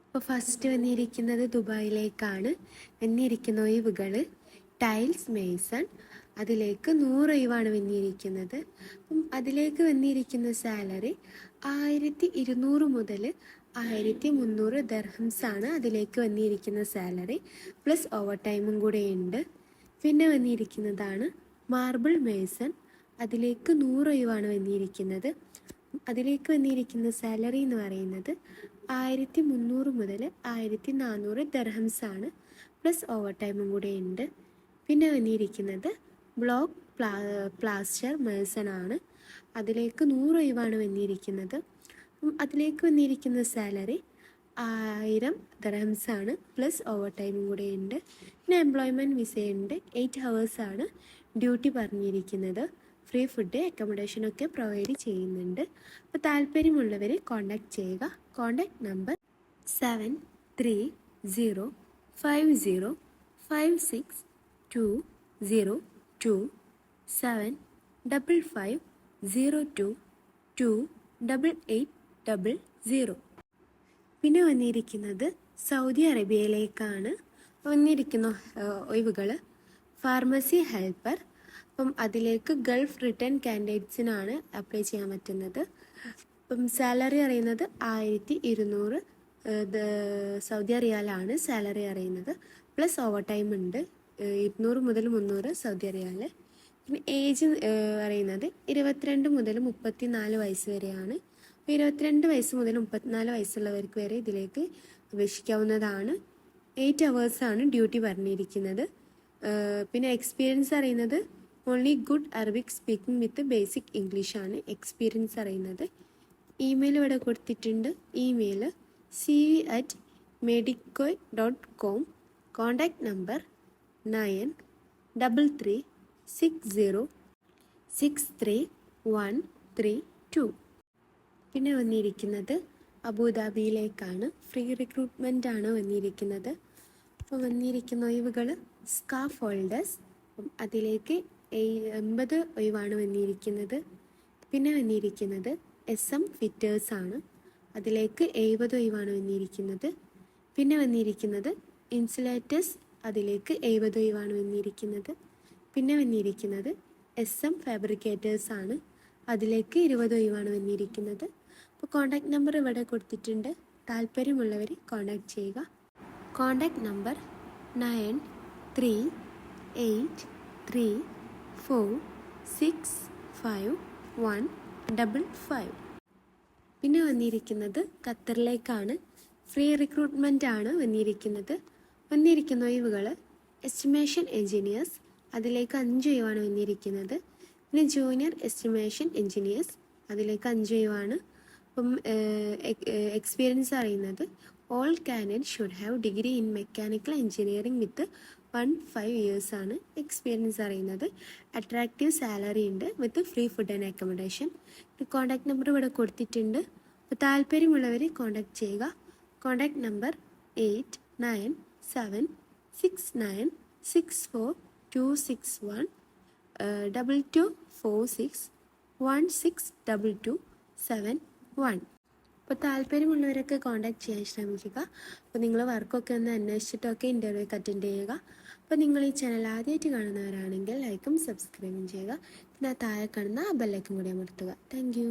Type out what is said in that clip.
അപ്പോൾ ഫസ്റ്റ് വന്നിരിക്കുന്നത് ദുബായിലേക്കാണ്. വന്നിരിക്കുന്ന ഒഴിവുകൾ ടൈൽസ് മേസൺ, അതിലേക്ക് 100 ഒഴിവാണ് വന്നിരിക്കുന്നത്. അപ്പം അതിലേക്ക് വന്നിരിക്കുന്ന സാലറി 1200 മുതൽ 1300 ദർഹംസാണ് അതിലേക്ക് വന്നിരിക്കുന്ന സാലറി, പ്ലസ് ഓവർ ടൈമും കൂടെ ഉണ്ട്. പിന്നെ വന്നിരിക്കുന്നതാണ് മാർബിൾ മേസൺ, അതിലേക്ക് 100 ഒഴിവാണ് വന്നിരിക്കുന്നത്. അതിലേക്ക് വന്നിരിക്കുന്ന സാലറി എന്ന് പറയുന്നത് 1300 മുതൽ 1400 ദർഹംസാണ്, പ്ലസ് ഓവർ ടൈമും കൂടെ ഉണ്ട്. പിന്നെ വന്നിരിക്കുന്നത് ബ്ലോക്ക് പ്ലാസ്റ്റർ മേസൺ ആണ്. അതിലേക്ക് 100 ഒഴിവാണ് വന്നിരിക്കുന്നത്. അതിലേക്ക് വന്നിരിക്കുന്ന സാലറി 1000 ദർഹംസാണ്, പ്ലസ് ഓവർ ടൈമും കൂടെ ഉണ്ട്. പിന്നെ എംപ്ലോയ്മെൻറ്റ് വിസയുണ്ട്. 8 ഹവേഴ്സാണ് ഡ്യൂട്ടി പറഞ്ഞിരിക്കുന്നത്. ഫ്രീ ഫുഡ് അക്കോമഡേഷനൊക്കെ പ്രൊവൈഡ് ചെയ്യുന്നുണ്ട്. അപ്പോൾ താല്പര്യമുള്ളവർ കോൺടാക്റ്റ് ചെയ്യുക. Contact number 7305056202 755022800. പിന്നെ വന്നിരിക്കുന്നത് സൗദി അറേബ്യയിലേക്കാണ്. വന്നിരിക്കുന്ന ഒഴിവുകൾ ഫാർമസി ഹെൽപ്പർ. അപ്പം അതിലേക്ക് ഗൾഫ് റിട്ടേൺ കാൻഡിഡേറ്റ്സിനാണ് അപ്ലൈ ചെയ്യാൻ പറ്റുന്നത്. അപ്പം സാലറി അറിയുന്നത് 1200 സൗദി റിയാലാണ് സാലറി അറിയുന്നത്, പ്ലസ് ഓവർ ടൈം ഉണ്ട് 200 മുതൽ 300 സൗദി റിയാൽ. പിന്നെ ഏജ് അറിയുന്നത് 22 മുതൽ 34 വയസ്സ് വരെയാണ്. 22 വയസ്സ് മുതൽ 34 വയസ്സുള്ളവർക്ക് വരെ ഇതിലേക്ക് അപേക്ഷിക്കാവുന്നതാണ്. 8 ഹവേഴ്സാണ് ഡ്യൂട്ടി പറഞ്ഞിരിക്കുന്നത്. പിന്നെ എക്സ്പീരിയൻസ് അറിയുന്നത് ഓൺലി ഗുഡ് അറബിക് സ്പീക്കിംഗ് വിത്ത് ബേസിക് ഇംഗ്ലീഷാണ് എക്സ്പീരിയൻസ് അറിയുന്നത്. ഇമെയിൽ ഇവിടെ കൊടുത്തിട്ടുണ്ട്. Email cv@medicoy.com. Contact number 9360633132. പിന്നെ വന്നിരിക്കുന്നത് അബുദാബിയിലേക്കാണ്. ഫ്രീ റിക്രൂട്ട്മെൻ്റ് ആണ് വന്നിരിക്കുന്നത്. അപ്പോൾ വന്നിരിക്കുന്ന ഒഴിവുകൾ സ്കാഫ് ഹോൾഡേഴ്സ്, അതിലേക്ക് 80 ഒഴിവാണ് വന്നിരിക്കുന്നത്. പിന്നെ വന്നിരിക്കുന്നത് SM ഫിറ്റേഴ്സാണ്, അതിലേക്ക് 70 ഒഴിവാണ് വന്നിരിക്കുന്നത്. പിന്നെ വന്നിരിക്കുന്നത് ഇൻസുലേറ്റേഴ്സ്, അതിലേക്ക് 70 ഒഴിവാണ് വന്നിരിക്കുന്നത്. പിന്നെ വന്നിരിക്കുന്നത് SM ഫാബ്രിക്കേറ്റേഴ്സാണ്, അതിലേക്ക് 20 ഒഴിവാണ് വന്നിരിക്കുന്നത്. അപ്പോൾ കോൺടാക്റ്റ് നമ്പർ ഇവിടെ കൊടുത്തിട്ടുണ്ട്. താല്പര്യമുള്ളവർ കോൺടാക്റ്റ് ചെയ്യുക. Contact number 9383465155. പിന്നെ വന്നിരിക്കുന്നത് ഖത്തറിലേക്കാണ്. ഫ്രീ റിക്രൂട്ട്മെൻ്റ് ആണ് വന്നിരിക്കുന്നത്. വന്നിരിക്കുന്ന ഒഴിവുകൾ എസ്റ്റിമേഷൻ എൻജിനീയേഴ്സ്, അതിലേക്ക് 5 ഒഴിവാണ് വന്നിരിക്കുന്നത്. പിന്നെ ജൂനിയർ എസ്റ്റിമേഷൻ എൻജിനീയേഴ്സ്, അതിലേക്ക് 5 ഒഴിവാണ്. അപ്പം എക്സ്പീരിയൻസ് അറിയുന്നത് all candidate should have degree in mechanical engineering with 15 ഇയേഴ്സാണ് എക്സ്പീരിയൻസ് അറിയുന്നത്. അട്രാക്റ്റീവ് സാലറി ഉണ്ട് with free food and accommodation. Contact number ഇവിടെ കൊടുത്തിട്ടുണ്ട്. അപ്പോൾ താല്പര്യമുള്ളവർ കോൺടാക്റ്റ് ചെയ്യുക. Contact number 8976964261 2246162271. അപ്പോൾ താല്പര്യമുള്ളവരൊക്കെ കോൺടാക്റ്റ് ചെയ്യാൻ ശ്രമിക്കുക. അപ്പോൾ നിങ്ങൾ വർക്കൊക്കെ ഒന്ന് അന്വേഷിച്ചിട്ടൊക്കെ ഇൻ്റർവ്യൂക്ക് അറ്റൻഡ് ചെയ്യുക. അപ്പോൾ നിങ്ങൾ ഈ ചാനൽ ആദ്യമായിട്ട് കാണുന്നവരാണെങ്കിൽ ലൈക്കും സബ്സ്ക്രൈബും ചെയ്യുക. പിന്നെ താഴെ കാണുന്ന ബെല്ലൈക്കൻ കൂടി അമർത്തുക. Thank you.